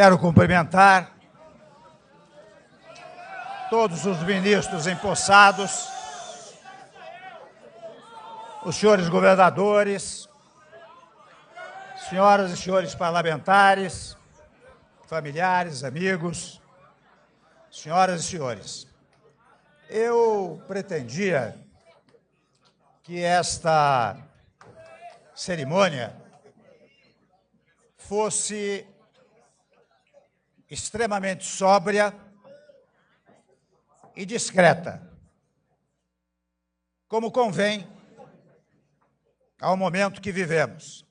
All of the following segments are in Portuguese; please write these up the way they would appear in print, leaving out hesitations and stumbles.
Quero cumprimentar todos os ministros empossados, os senhores governadores, senhoras e senhores parlamentares, familiares, amigos, senhoras e senhores. Eu pretendia que esta cerimônia fosse extremamente sóbria e discreta, como convém ao momento que vivemos.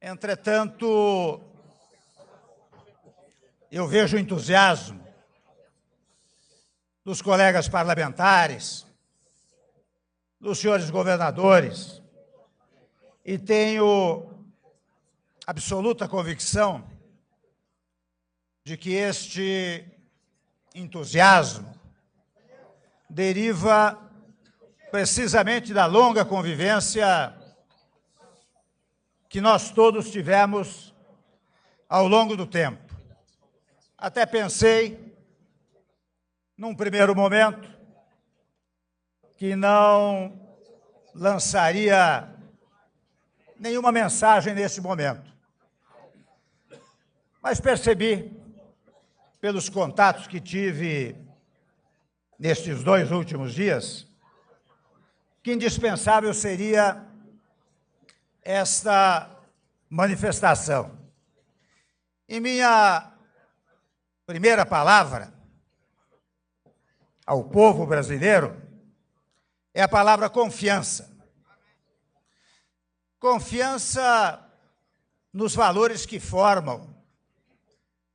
Entretanto, eu vejo o entusiasmo dos colegas parlamentares, dos senhores governadores, e tenho absoluta convicção de que este entusiasmo deriva precisamente da longa convivência que nós todos tivemos ao longo do tempo. Até pensei, num primeiro momento, que não lançaria nenhuma mensagem nesse momento. Mas percebi, pelos contatos que tive nestes 2 últimos dias, que indispensável seria esta manifestação. E minha primeira palavra ao povo brasileiro é a palavra confiança. Confiança nos valores que formam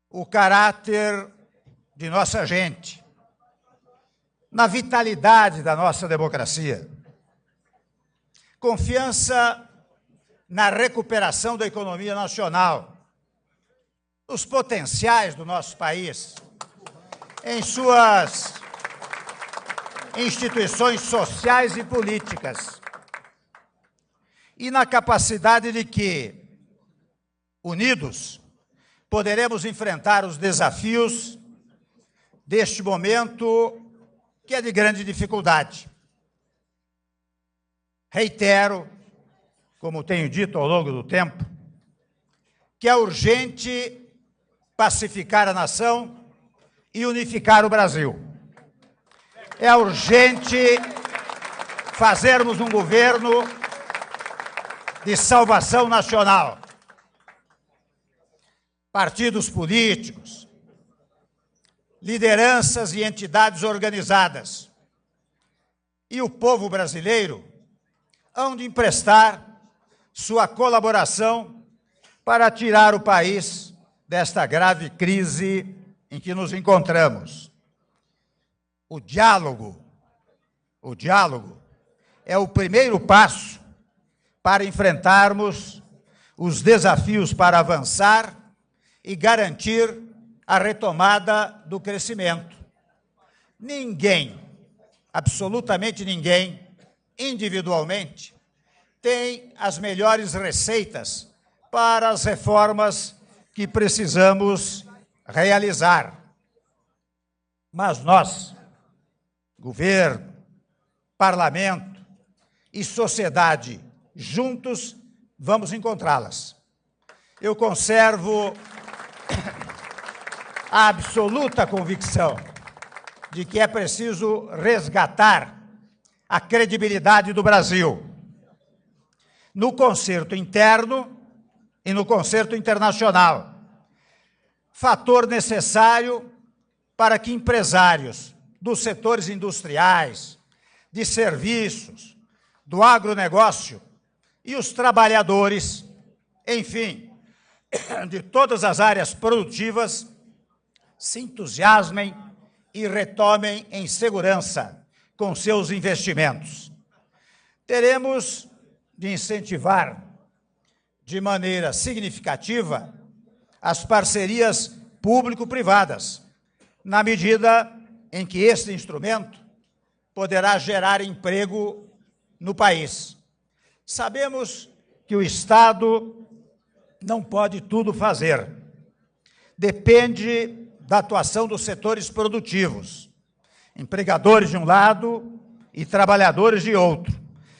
o caráter de nossa gente, na vitalidade da nossa democracia. Confiança na recuperação da economia nacional, nos potenciais do nosso país, em suas instituições sociais e políticas, e na capacidade de que, unidos, poderemos enfrentar os desafios deste momento que é de grande dificuldade. Reitero, como tenho dito ao longo do tempo, que é urgente pacificar a nação e unificar o Brasil. É urgente fazermos um governo de salvação nacional. Partidos políticos, lideranças e entidades organizadas e o povo brasileiro hão de emprestar sua colaboração para tirar o país desta grave crise em que nos encontramos. O diálogo é o primeiro passo para enfrentarmos os desafios para avançar e garantir a retomada do crescimento. Ninguém, absolutamente ninguém, individualmente, tem as melhores receitas para as reformas que precisamos realizar. Mas nós, governo, parlamento e sociedade, juntos, vamos encontrá-las. Eu conservo a absoluta convicção de que é preciso resgatar a credibilidade do Brasil no concerto interno e no concerto internacional, fator necessário para que empresários dos setores industriais, de serviços, do agronegócio e os trabalhadores, enfim, de todas as áreas produtivas, se entusiasmem e retomem em segurança com seus investimentos. Teremos de incentivar de maneira significativa as parcerias público-privadas, na medida em que este instrumento poderá gerar emprego no país. Sabemos que o Estado não pode tudo fazer, depende da atuação dos setores produtivos, empregadores de um lado e trabalhadores de outro.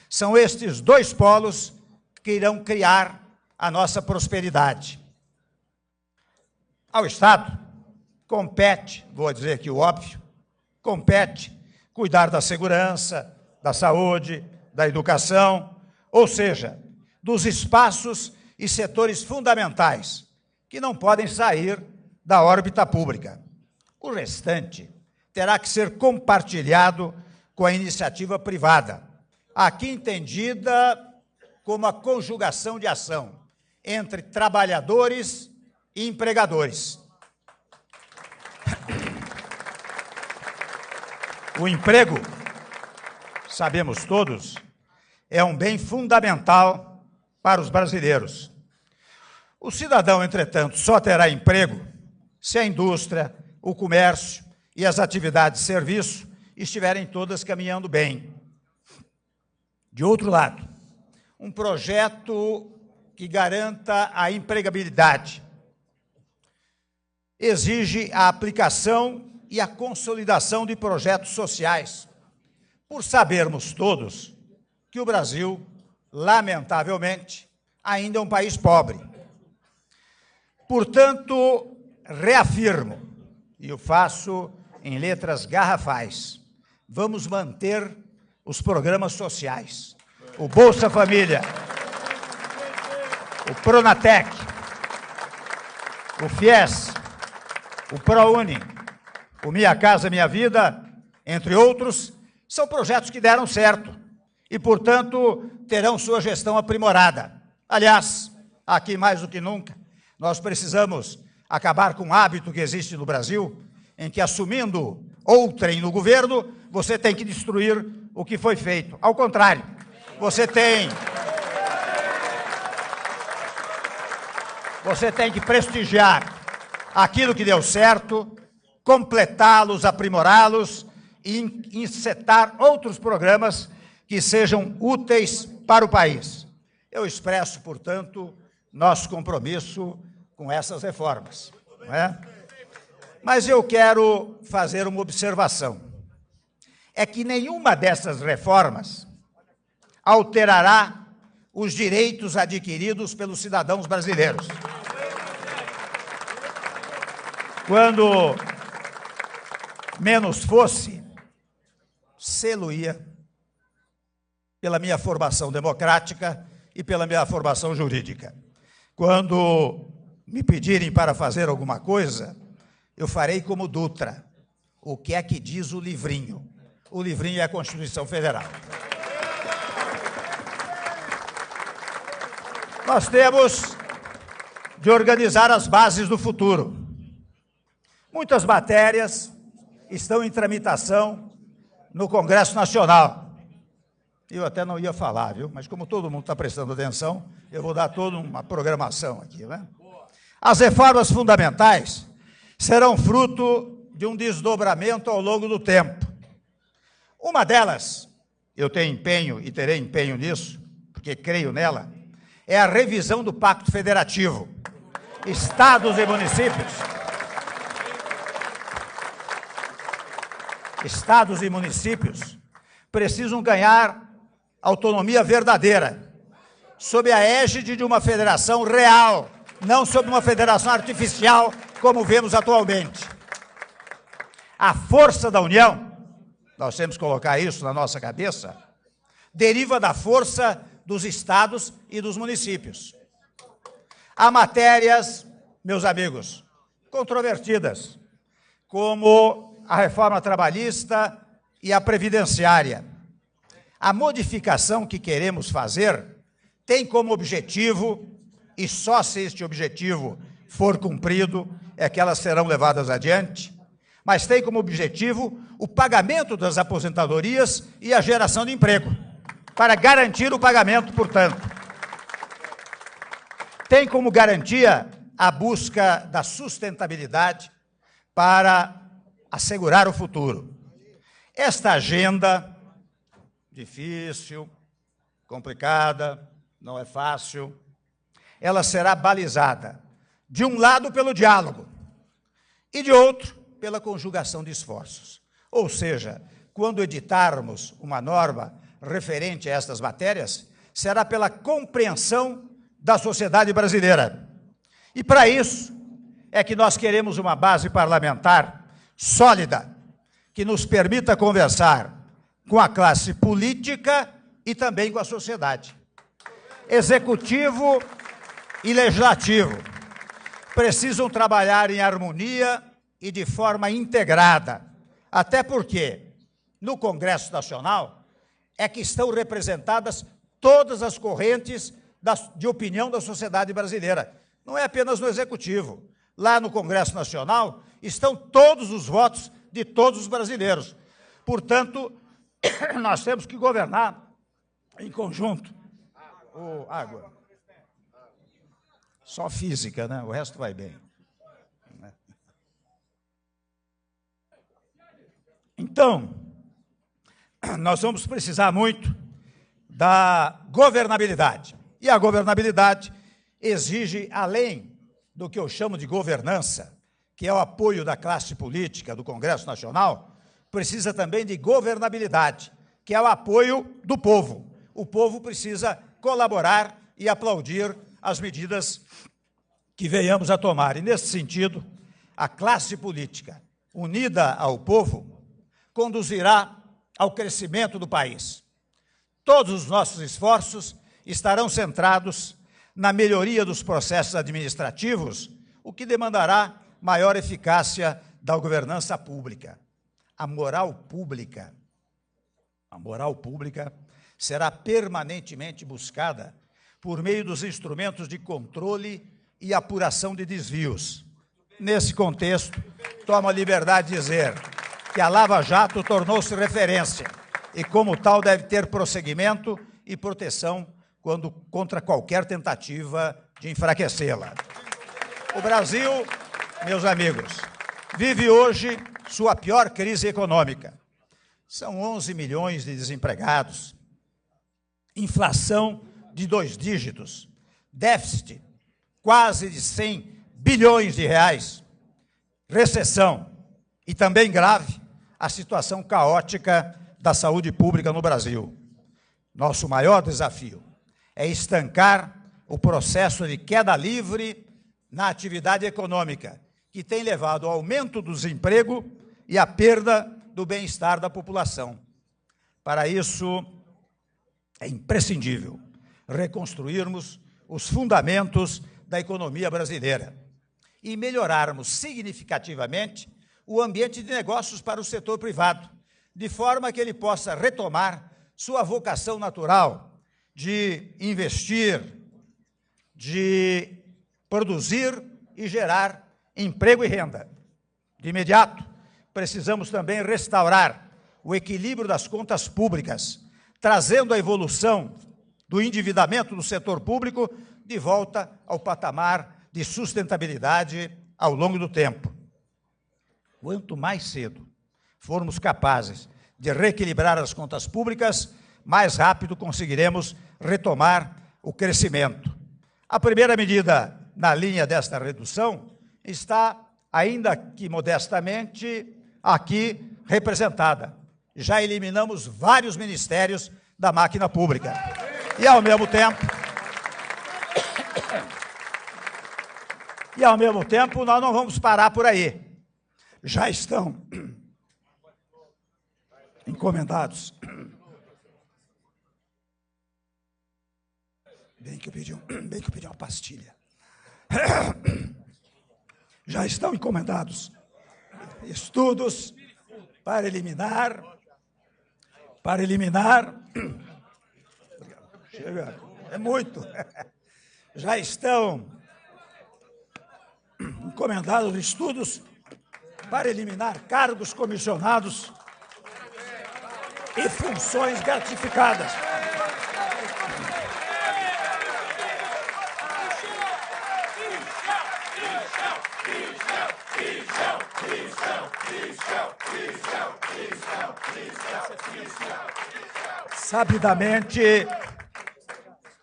São estes dois polos que irão criar a nossa prosperidade. Ao Estado compete, vou dizer aqui o óbvio, compete cuidar da segurança, da saúde, da educação, ou seja, dos espaços e setores fundamentais que não podem sair da órbita pública. O restante terá que ser compartilhado com a iniciativa privada, aqui entendida como a conjugação de ação entre trabalhadores e empregadores. O emprego, sabemos todos, é um bem fundamental para os brasileiros. O cidadão, entretanto, só terá emprego se a indústria, o comércio e as atividades de serviço estiverem todas caminhando bem. De outro lado, um projeto que garanta a empregabilidade exige a aplicação e a consolidação de projetos sociais, por sabermos todos que o Brasil, lamentavelmente, ainda é um país pobre. Portanto, reafirmo, e o faço em letras garrafais, vamos manter os programas sociais, o Bolsa Família, o Pronatec, o FIES, o ProUni, o Minha Casa Minha Vida, entre outros, são projetos que deram certo e, portanto, terão sua gestão aprimorada. Aliás, aqui mais do que nunca, nós precisamos acabar com o hábito que existe no Brasil, em que, assumindo outrem no governo, você tem que destruir o que foi feito. Ao contrário, você tem que prestigiar aquilo que deu certo, completá-los, aprimorá-los e encetar outros programas que sejam úteis para o país. Eu expresso, portanto, nosso compromisso com essas reformas, não é? Mas eu quero fazer uma observação. É que nenhuma dessas reformas alterará os direitos adquiridos pelos cidadãos brasileiros. Quando menos fosse, sê-lo-ia pela minha formação democrática e pela minha formação jurídica. Quando me pedirem para fazer alguma coisa, eu farei como Dutra. O que é que diz o livrinho? O livrinho é a Constituição Federal. Nós temos de organizar as bases do futuro. Muitas matérias estão em tramitação no Congresso Nacional. Eu até não ia falar, viu? Mas como todo mundo está prestando atenção, eu vou dar toda uma programação aqui, né? As reformas fundamentais serão fruto de um desdobramento ao longo do tempo. Uma delas, eu tenho empenho e terei empenho nisso, porque creio nela, é a revisão do Pacto Federativo. Estados e municípios precisam ganhar autonomia verdadeira, sob a égide de uma federação real, não sob uma federação artificial, como vemos atualmente. A força da União, nós temos que colocar isso na nossa cabeça, deriva da força dos estados e dos municípios. Há matérias, meus amigos, controvertidas, como a reforma trabalhista e a previdenciária. A modificação que queremos fazer tem como objetivo, e só se este objetivo for cumprido, é que elas serão levadas adiante, mas tem como objetivo o pagamento das aposentadorias e a geração de emprego, para garantir o pagamento, portanto. Tem como garantia a busca da sustentabilidade para assegurar o futuro. Esta agenda, difícil, complicada, não é fácil, ela será balizada, de um lado, pelo diálogo, e de outro, pela conjugação de esforços. Ou seja, quando editarmos uma norma referente a estas matérias, será pela compreensão da sociedade brasileira. E para isso é que nós queremos uma base parlamentar sólida, que nos permita conversar com a classe política e também com a sociedade. Executivo e legislativo precisam trabalhar em harmonia e de forma integrada, até porque no Congresso Nacional é que estão representadas todas as correntes de opinião da sociedade brasileira. Não é apenas no Executivo. Lá no Congresso Nacional estão todos os votos de todos os brasileiros. Portanto, nós temos que governar em conjunto. Água. Só física, né? O resto vai bem. Então, nós vamos precisar muito da governabilidade. E a governabilidade exige, além do que eu chamo de governança, que é o apoio da classe política, do Congresso Nacional, precisa também de governabilidade, que é o apoio do povo. O povo precisa colaborar e aplaudir as medidas que venhamos a tomar. E, nesse sentido, a classe política, unida ao povo, conduzirá ao crescimento do país. Todos os nossos esforços estarão centrados na melhoria dos processos administrativos, o que demandará maior eficácia da governança pública. A moral pública será permanentemente buscada por meio dos instrumentos de controle e apuração de desvios. Nesse contexto, tomo a liberdade de dizer que a Lava Jato tornou-se referência e, como tal, deve ter prosseguimento e proteção contra qualquer tentativa de enfraquecê-la. O Brasil, meus amigos, vive hoje sua pior crise econômica. São 11 milhões de desempregados, inflação de 2 dígitos, déficit quase de 100 bilhões de reais, recessão e também grave a situação caótica da saúde pública no Brasil. Nosso maior desafio é estancar o processo de queda livre na atividade econômica, que tem levado ao aumento do desemprego e à perda do bem-estar da população. Para isso, é imprescindível reconstruirmos os fundamentos da economia brasileira e melhorarmos significativamente o ambiente de negócios para o setor privado, de forma que ele possa retomar sua vocação natural de investir, de produzir e gerar emprego e renda. De imediato, precisamos também restaurar o equilíbrio das contas públicas, trazendo a evolução do endividamento do setor público de volta ao patamar de sustentabilidade ao longo do tempo. Quanto mais cedo formos capazes de reequilibrar as contas públicas, mais rápido conseguiremos retomar o crescimento. A primeira medida na linha desta redução está, ainda que modestamente, aqui representada. Já eliminamos vários ministérios da máquina pública. E, ao mesmo tempo, nós não vamos parar por aí. Já estão encomendados. Bem que eu pedi uma pastilha. Já estão encomendados estudos para eliminar. Chega, é muito. Já estão encomendados estudos para eliminar cargos comissionados e funções gratificadas. Sabidamente,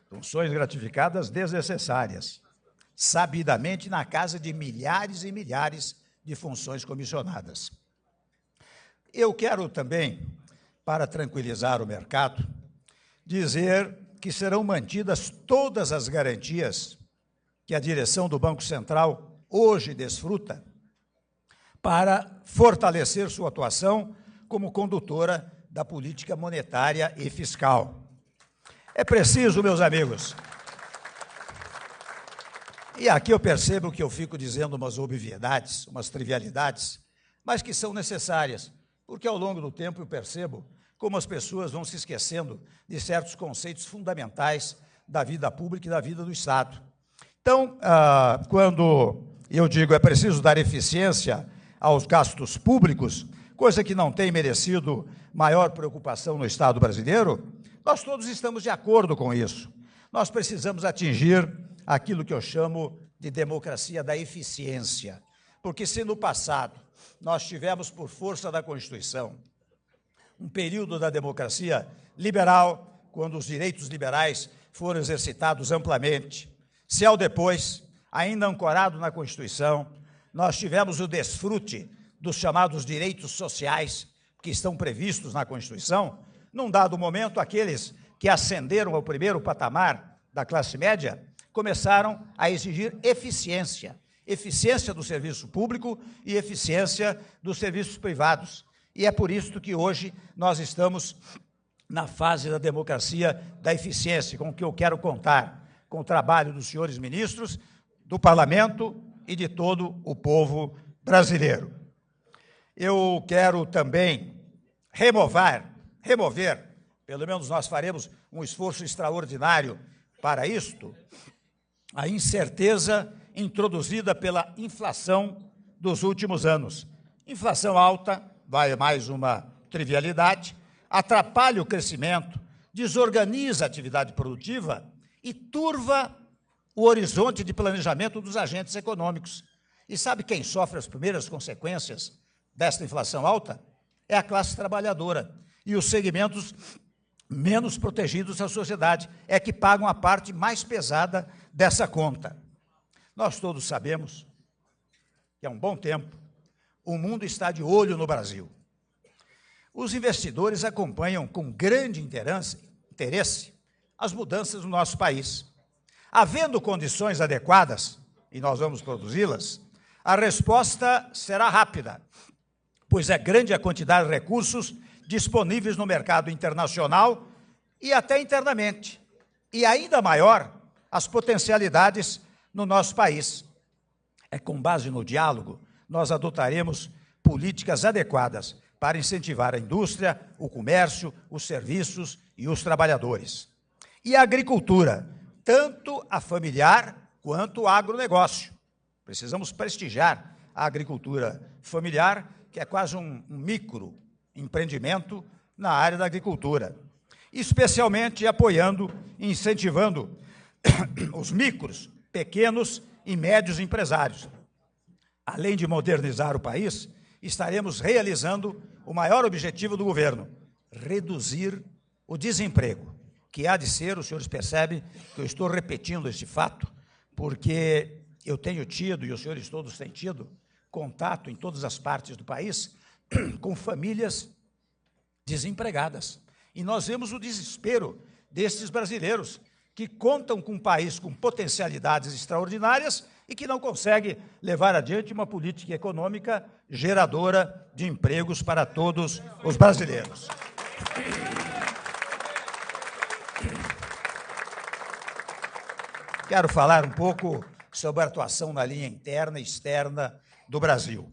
funções gratificadas desnecessárias, sabidamente na casa de milhares e milhares de funções comissionadas. Eu quero também, para tranquilizar o mercado, dizer que serão mantidas todas as garantias que a direção do Banco Central hoje desfruta para fortalecer sua atuação como condutora da política monetária e fiscal. É preciso, meus amigos, e aqui eu percebo que eu fico dizendo umas obviedades, umas trivialidades, mas que são necessárias, porque ao longo do tempo eu percebo como as pessoas vão se esquecendo de certos conceitos fundamentais da vida pública e da vida do Estado. Então, quando eu digo é preciso dar eficiência aos gastos públicos, coisa que não tem merecido maior preocupação no Estado brasileiro, nós todos estamos de acordo com isso. Nós precisamos atingir aquilo que eu chamo de democracia da eficiência, porque se no passado nós tivemos, por força da Constituição, um período da democracia liberal, quando os direitos liberais foram exercitados amplamente, se ao depois, ainda ancorado na Constituição, nós tivemos o desfrute dos chamados direitos sociais que estão previstos na Constituição, num dado momento, aqueles que ascenderam ao primeiro patamar da classe média começaram a exigir eficiência, eficiência do serviço público e eficiência dos serviços privados. E é por isso que hoje nós estamos na fase da democracia da eficiência, com o que eu quero contar, com o trabalho dos senhores ministros, do Parlamento e de todo o povo brasileiro. Eu quero também remover, pelo menos nós faremos um esforço extraordinário para isto, a incerteza introduzida pela inflação dos últimos anos. Inflação alta, vai mais uma trivialidade, atrapalha o crescimento, desorganiza a atividade produtiva e turva o horizonte de planejamento dos agentes econômicos. E sabe quem sofre as primeiras consequências desta inflação alta? É a classe trabalhadora e os segmentos menos protegidos da sociedade, é que pagam a parte mais pesada dessa conta. Nós todos sabemos que há um bom tempo o mundo está de olho no Brasil. Os investidores acompanham com grande interesse as mudanças no nosso país. Havendo condições adequadas, e nós vamos produzi-las, a resposta será rápida, pois é grande a quantidade de recursos disponíveis no mercado internacional e até internamente, e ainda maior as potencialidades no nosso país. É com base no diálogo, nós adotaremos políticas adequadas para incentivar a indústria, o comércio, os serviços e os trabalhadores. E a agricultura, tanto a familiar quanto o agronegócio. Precisamos prestigiar a agricultura familiar, que é quase um microempreendimento na área da agricultura, especialmente apoiando e incentivando os micros, pequenos e médios empresários. Além de modernizar o país, estaremos realizando o maior objetivo do governo: reduzir o desemprego, que há de ser, os senhores percebem que eu estou repetindo este fato, porque eu tenho tido, e os senhores todos têm tido, contato em todas as partes do país com famílias desempregadas. E nós vemos o desespero desses brasileiros que contam com um país com potencialidades extraordinárias e que não consegue levar adiante uma política econômica geradora de empregos para todos os brasileiros. Quero falar um pouco sobre a atuação na linha interna e externa do Brasil.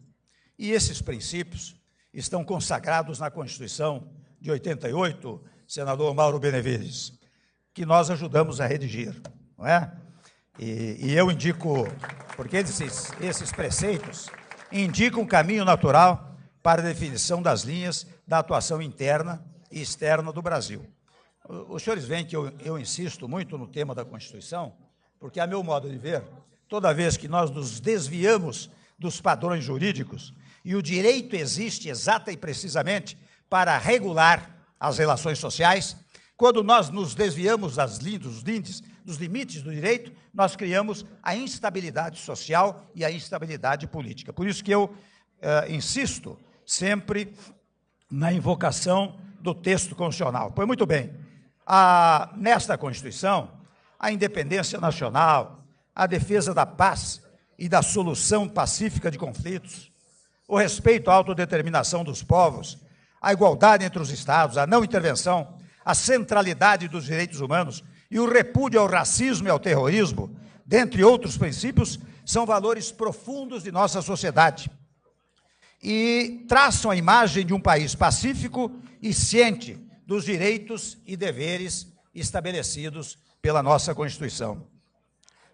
E esses princípios estão consagrados na Constituição de 88, senador Mauro Benevides, que nós ajudamos a redigir, não é? E eu indico, porque esses preceitos indicam um caminho natural para a definição das linhas da atuação interna e externa do Brasil. Os senhores veem que eu insisto muito no tema da Constituição, porque, a meu modo de ver, toda vez que nós nos desviamos dos padrões jurídicos, e o direito existe exata e precisamente para regular as relações sociais, quando nós nos desviamos dos dos limites do direito, nós criamos a instabilidade social e a instabilidade política. Por isso que eu insisto sempre na invocação do texto constitucional. Pois muito bem, nesta Constituição, a independência nacional, a defesa da paz e da solução pacífica de conflitos, o respeito à autodeterminação dos povos, a igualdade entre os Estados, a não intervenção, a centralidade dos direitos humanos e o repúdio ao racismo e ao terrorismo, dentre outros princípios, são valores profundos de nossa sociedade e traçam a imagem de um país pacífico e ciente dos direitos e deveres estabelecidos pela nossa Constituição.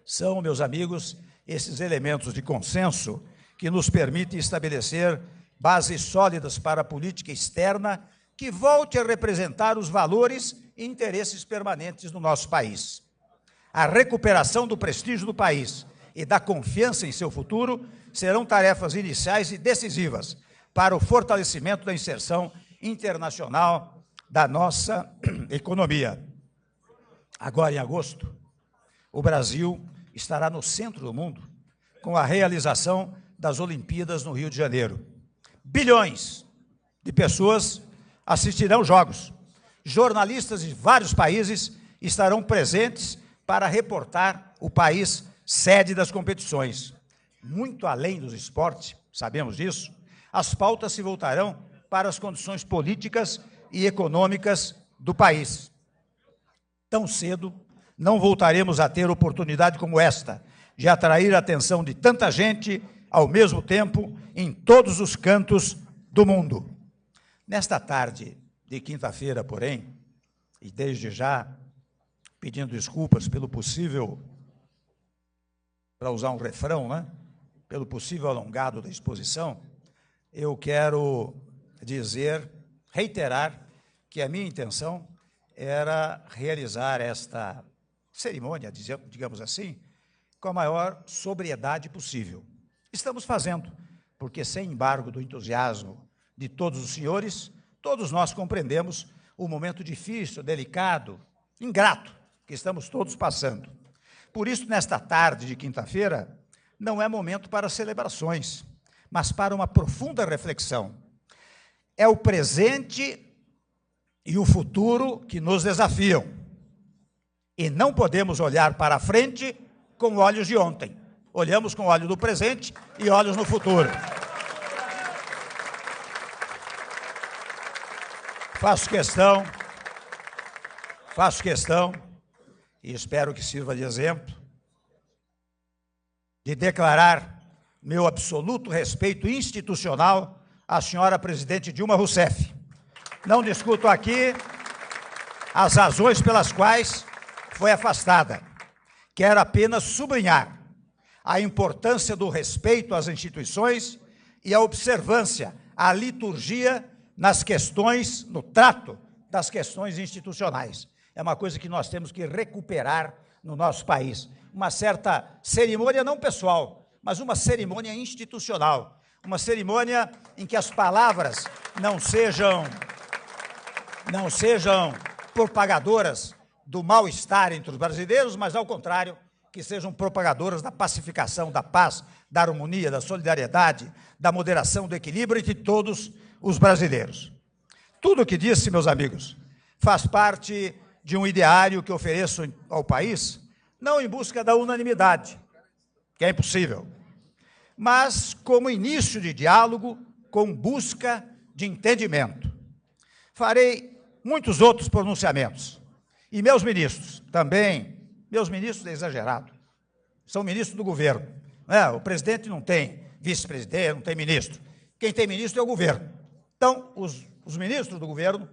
São, meus amigos, esses elementos de consenso que nos permitem estabelecer bases sólidas para a política externa que volte a representar os valores e interesses permanentes do nosso país. A recuperação do prestígio do país e da confiança em seu futuro serão tarefas iniciais e decisivas para o fortalecimento da inserção internacional da nossa economia. Agora, em agosto, o Brasil estará no centro do mundo com a realização das Olimpíadas no Rio de Janeiro. Bilhões de pessoas assistirão jogos. Jornalistas de vários países estarão presentes para reportar o país sede das competições. Muito além dos esportes, sabemos disso, as pautas se voltarão para as condições políticas e econômicas do país. Tão cedo, não voltaremos a ter oportunidade como esta, de atrair a atenção de tanta gente ao mesmo tempo em todos os cantos do mundo. Nesta tarde de quinta-feira, porém, e desde já pedindo desculpas pelo possível, para usar um refrão, né? Pelo possível alongado da exposição, eu quero reiterar que a minha intenção era realizar esta cerimônia, digamos assim, com a maior sobriedade possível. Estamos fazendo, porque sem embargo do entusiasmo de todos os senhores, todos nós compreendemos o momento difícil, delicado, ingrato que estamos todos passando. Por isso, nesta tarde de quinta-feira, não é momento para celebrações, mas para uma profunda reflexão. É o presente e o futuro que nos desafiam. E não podemos olhar para a frente com olhos de ontem. Olhamos com olhos do presente e olhos no futuro. Faço questão, e espero que sirva de exemplo, de declarar meu absoluto respeito institucional à senhora presidente Dilma Rousseff. Não discuto aqui as razões pelas quais foi afastada. Quero apenas sublinhar a importância do respeito às instituições e a observância à liturgia nas questões, no trato das questões institucionais. É uma coisa que nós temos que recuperar no nosso país. Uma certa cerimônia não pessoal, mas uma cerimônia institucional. Uma cerimônia em que as palavras não sejam propagadoras do mal-estar entre os brasileiros, mas, ao contrário, que sejam propagadoras da pacificação, da paz, da harmonia, da solidariedade, da moderação, do equilíbrio entre todos os brasileiros. Tudo o que disse, meus amigos, faz parte de um ideário que ofereço ao país, não em busca da unanimidade, que é impossível, mas como início de diálogo com busca de entendimento. Farei muitos outros pronunciamentos. E meus ministros, também, meus ministros é exagerado, são ministros do governo. O presidente não tem vice-presidente, não tem ministro. Quem tem ministro é o governo. Então, os ministros do governo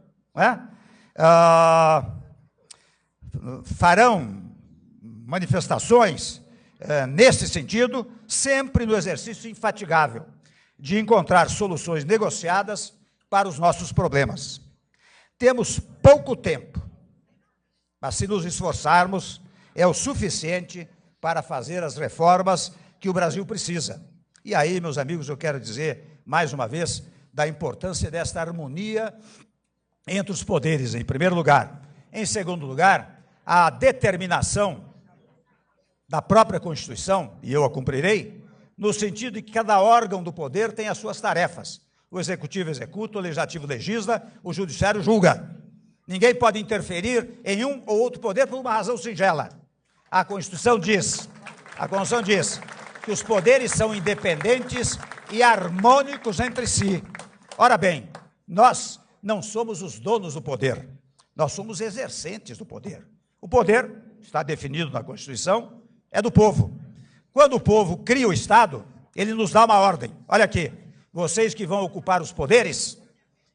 farão manifestações nesse sentido, sempre no exercício infatigável de encontrar soluções negociadas para os nossos problemas. Temos pouco tempo, mas se nos esforçarmos, é o suficiente para fazer as reformas que o Brasil precisa. E aí, meus amigos, eu quero dizer, mais uma vez, da importância desta harmonia entre os poderes, em primeiro lugar. Em segundo lugar, a determinação da própria Constituição, e eu a cumprirei, no sentido de que cada órgão do poder tem as suas tarefas. O Executivo executa, o Legislativo legisla, o Judiciário julga. Ninguém pode interferir em um ou outro poder por uma razão singela. A Constituição diz que os poderes são independentes e harmônicos entre si. Ora bem, nós não somos os donos do poder, nós somos exercentes do poder. O poder, está definido na Constituição, é do povo. Quando o povo cria o Estado, ele nos dá uma ordem. Olha aqui, vocês que vão ocupar os poderes,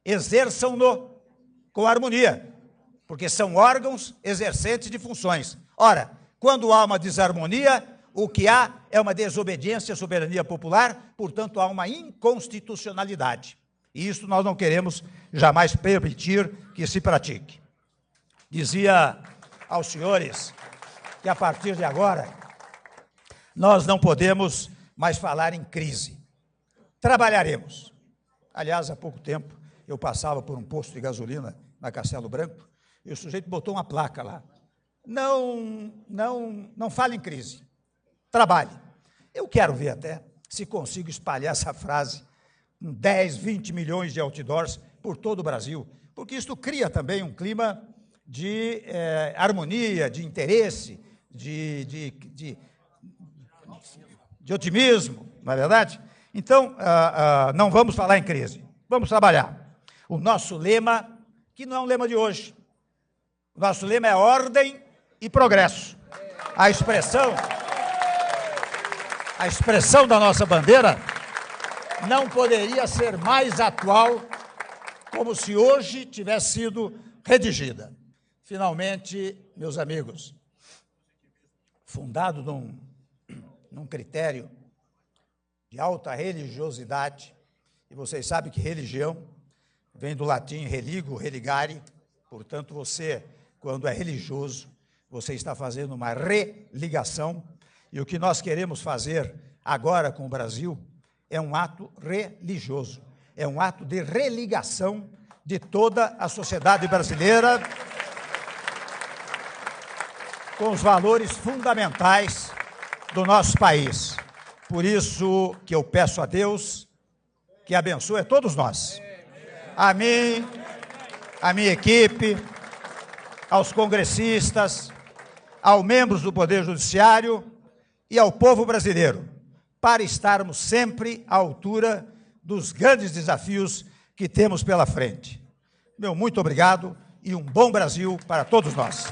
exerçam-no com harmonia, porque são órgãos exercentes de funções. Ora, quando há uma desarmonia, o que há é uma desobediência à soberania popular, portanto, há uma inconstitucionalidade. E isso nós não queremos jamais permitir que se pratique. Dizia aos senhores que, a partir de agora, nós não podemos mais falar em crise. Trabalharemos. Aliás, há pouco tempo, eu passava por um posto de gasolina na Castelo Branco e o sujeito botou uma placa lá. Não fale em crise. Trabalhe. Eu quero ver até se consigo espalhar essa frase com 10, 20 milhões de outdoors por todo o Brasil, porque isso cria também um clima de harmonia, de interesse, de otimismo, não é verdade? Então, não vamos falar em crise, vamos trabalhar. O nosso lema, que não é um lema de hoje, o nosso lema é ordem e progresso. A expressão da nossa bandeira não poderia ser mais atual, como se hoje tivesse sido redigida. Finalmente, meus amigos, fundado num critério de alta religiosidade, e vocês sabem que religião vem do latim religo, religare, portanto, você, quando é religioso, você está fazendo uma religação, e o que nós queremos fazer agora com o Brasil é um ato religioso, é um ato de religação de toda a sociedade brasileira com os valores fundamentais do nosso país. Por isso que eu peço a Deus que abençoe a todos nós, a mim, a minha equipe, aos congressistas, aos membros do Poder Judiciário e ao povo brasileiro, para estarmos sempre à altura dos grandes desafios que temos pela frente. Meu muito obrigado e um bom Brasil para todos nós.